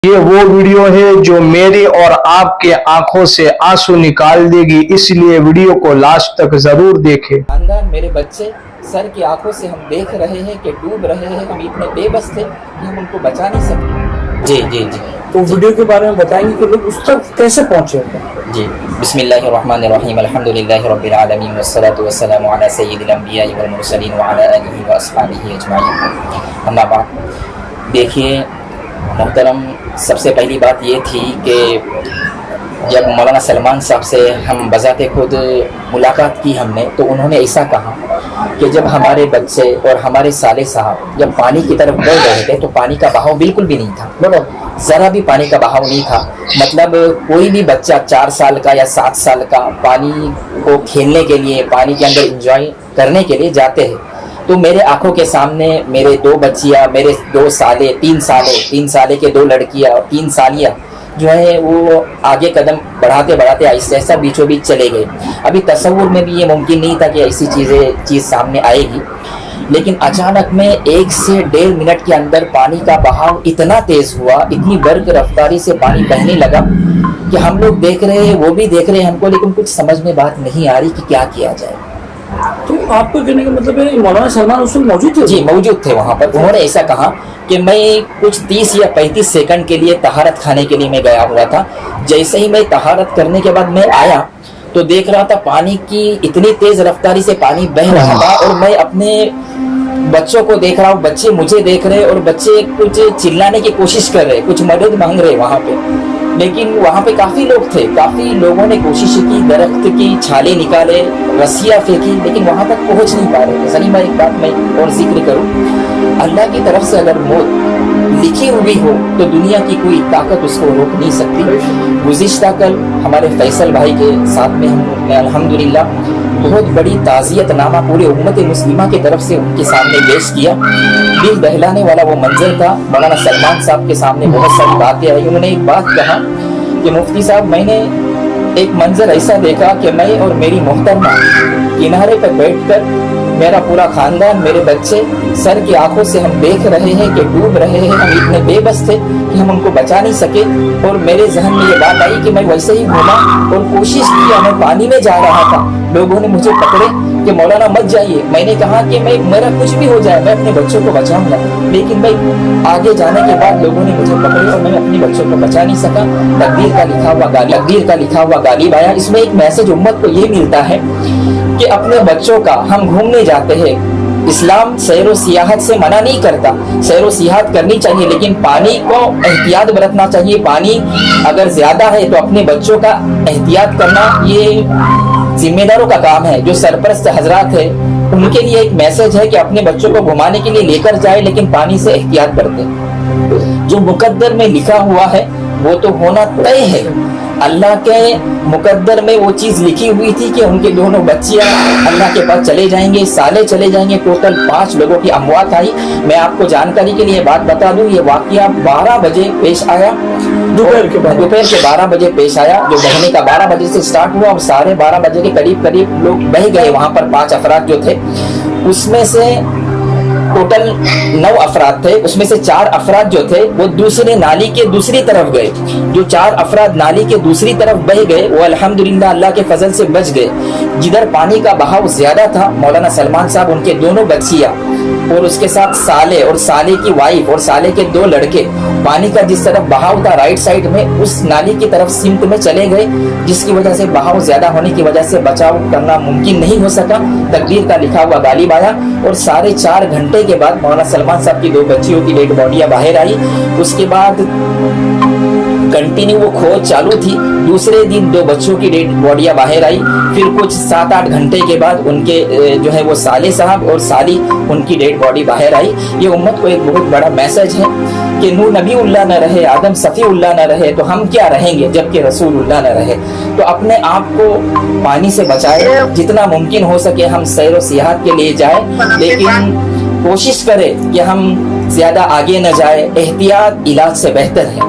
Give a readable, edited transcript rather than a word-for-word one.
یہ وہ ویڈیو ہے جو میری اور آپ کے آنکھوں سے آنسو نکال دے گی، اس لیے ویڈیو کو لاسٹ تک ضرور دیکھیں۔ خاندان میرے بچے سر کی آنکھوں سے ہم دیکھ رہے ہیں کہ ڈوب رہے ہیں، ہم اتنے بے بس تھے کہ ہم ان کو بچا نہیں سکے۔ جی تو ویڈیو کے بارے میں بتائیں گے کہ لوگ اس تک کیسے پہنچے ہیں؟ جی بسم اللہ الرحمن الرحیم، الحمدللہ رب العالمین والصلاة والسلام علی سید الانبیاء والمرسلین وعلی آلہ واصحابہ اجمعین، اما بعد۔ دیکھیے محترم، سب سے پہلی بات یہ تھی کہ جب مولانا سلمان صاحب سے ہم بذات خود ملاقات کی ہم نے، تو انہوں نے ایسا کہا کہ جب ہمارے بچے اور ہمارے صالح صاحب جب پانی کی طرف بڑھ رہے تھے تو پانی کا بہاؤ بالکل بھی نہیں تھا، ذرا بھی پانی کا بہاؤ نہیں تھا۔ مطلب کوئی بھی بچہ 4 سال کا یا 7 سال کا پانی کو کھیلنے کے لیے، پانی کے اندر انجوائے کرنے کے لیے جاتے ہیں، تو میرے آنکھوں کے سامنے میرے 2 بچیاں، میرے 2 سالے، 3 سالے کے 2 لڑکیاں، 3 سالیاں جو ہے وہ آگے قدم بڑھاتے بڑھاتے آہستہ آہستہ بیچوں بیچ چلے گئے۔ ابھی تصور میں بھی یہ ممکن نہیں تھا کہ ایسی چیز سامنے آئے گی، لیکن اچانک میں 1 سے 1.5 منٹ کے اندر پانی کا بہاؤ اتنا تیز ہوا، اتنی برق رفتاری سے پانی بہنے لگا کہ ہم لوگ دیکھ رہے ہیں، وہ بھی دیکھ رہے ہیں ہم کو، لیکن کچھ سمجھ میں بات نہیں آ رہی کہ کیا کیا جائے۔ تو آپ کو کہنے کا مطلب ہے مولانا سلمان اس وقت موجود تھے؟ جی موجود تھے وہاں پر۔ انہوں نے ایسا کہا کہ میں کچھ 30 یا 35 سیکنڈ کے لیے طہارت کھانے کے لیے میں گیا ہوا تھا، جیسے ہی میں طہارت کرنے کے بعد میں آیا تو دیکھ رہا تھا پانی کی اتنی تیز رفتاری سے پانی بہہ رہا تھا، اور میں اپنے بچوں کو دیکھ رہا ہوں، بچے مجھے دیکھ رہے اور بچے کچھ چلانے کی کوشش کر رہے، کچھ مدد مانگ رہے وہاں پہ، لیکن وہاں پہ کافی لوگ تھے، کافی لوگوں نے کوشش کی، درخت کی چھالیں نکالے، رسیاں پھینکی، لیکن وہاں تک پہنچ نہیں پا رہے تھے۔ سلیم بھائی، ایک بات میں اور ذکر کروں، اللہ کی طرف سے اگر موت لکھی ہوئی ہو تو دنیا کی کوئی طاقت اس کو روک نہیں سکتی۔ گزشتہ کل ہمارے فیصل بھائی کے ساتھ میں ہم نے الحمدللہ بہت بڑی تعزیت نامہ پورے امت مسلمہ کی طرف سے ان کے سامنے پیش کیا۔ دل دہلانے والا وہ منظر تھا۔ مولانا سلمان صاحب کے سامنے بہت ساری باتیں آئی۔ انہوں نے ایک بات کہا کہ مفتی صاحب، میں نے ایک منظر ایسا دیکھا کہ میں اور میری محترمہ کنارے پر بیٹھ کر، میرا پورا خاندان، میرے بچے سر کی آنکھوں سے ہم دیکھ رہے ہیں کہ ڈوب رہے ہیں، ہم اتنے بے بس تھے کہ ہم ان کو بچا نہیں سکے، اور میرے ذہن میں یہ بات آئی کہ میں ویسے ہی گھوما اور کوشش کیا، میں پانی میں جا رہا تھا، لوگوں نے مجھے پکڑے کہ مولانا مت جائیے۔ میں نے کہا کہ میرا کچھ بھی ہو جائے میں اپنے بچوں کو بچاؤں گا، لیکن میں آگے جانے کے بعد لوگوں نے مجھے پکڑے اور میں اپنے بچوں کو بچا نہیں سکا۔ تقدیر کا لکھا ہوا غالب آیا۔ اس میں ایک میسج امت کو یہ ملتا ہے کہ اپنے بچوں کا، ہم گھومنے جاتے ہیں، اسلام سیر و سیاحت سے منع نہیں کرتا، سیر و سیاحت کرنی چاہیے، لیکن پانی کو احتیاط برتنا چاہیے۔ پانی اگر زیادہ ہے تو اپنے بچوں کا احتیاط کرنا یہ ذمہ داروں کا کام ہے۔ جو سرپرست حضرات ہیں ان کے لیے ایک میسج ہے کہ اپنے بچوں کو گھمانے کے لیے لے کر جائے، لیکن پانی سے احتیاط برتے۔ جو مقدر میں لکھا ہوا ہے وہ تو ہونا طے ہے۔ اللہ کے مقدر میں وہ چیز لکھی ہوئی تھی کہ ان کے دونوں بچیاں اللہ کے پاس چلے جائیں گے، سالے چلے جائیں گے۔ ٹوٹل 5 لوگوں کی اموات آئی۔ میں آپ کو جانکاری کے لیے بات بتا دوں، یہ واقعہ 12 بجے پیش آیا، دوپہر کے 12 بجے پیش آیا۔ جو بہنے کا 12 بجے سے سٹارٹ ہوا اور 12:30 بجے کے قریب لوگ بہ گئے۔ وہاں پر 5 افراد جو تھے، اس میں سے ٹوٹل 9 افراد تھے، اس میں سے 4 افراد جو تھے وہ دوسرے نالی کے دوسری طرف گئے۔ جو 4 افراد نالی کے دوسری طرف بہ گئے وہ الحمدللہ اللہ کے فضل سے بچ گئے۔ جدھر پانی کا بہاؤ زیادہ تھا، مولانا سلمان صاحب، ان کے دونوں بچیاں اور اس کے ساتھ سالے اور سالے کی وائف اور سالے کے 2 لڑکے، پانی کا جس طرف بہاؤ تھا رائٹ سائڈ میں، اس نالی کی طرف سمت میں چلے گئے، جس کی وجہ سے بہاؤ زیادہ ہونے کی وجہ سے بچاؤ کرنا ممکن نہیں ہو سکا۔ تقدیر کا لکھا ہوا غالب آیا، اور 4.5 گھنٹے کے بعد مولانا سلمان صاحب کی 2 بچیوں کی ڈیڈ باڈیاں باہر آئی۔ اس کے بعد کنٹینیو وہ کھوج چالو تھی۔ دوسرے دن 2 بچوں کی ڈیڈ باڈیاں باہر آئی۔ پھر کچھ 7-8 گھنٹے کے بعد ان کے جو ہے وہ سالے صاحب اور سالی، ان کی ڈیڈ باڈی باہر آئی۔ یہ امت کو ایک بہت بڑا میسج ہے کہ نوح نبی اللہ نہ رہے، آدم صفی اللہ نہ رہے تو ہم کیا رہیں گے جبکہ رسول اللہ نہ رہے۔ تو اپنے آپ کو پانی سے بچائے، جتنا ممکن ہو سکے ہم سیر و سیاحت کے لیے جائیں، لیکن کوشش کرے کہ ہم زیادہ آگے نہ جائے۔ احتیاط علاج سے بہتر ہے۔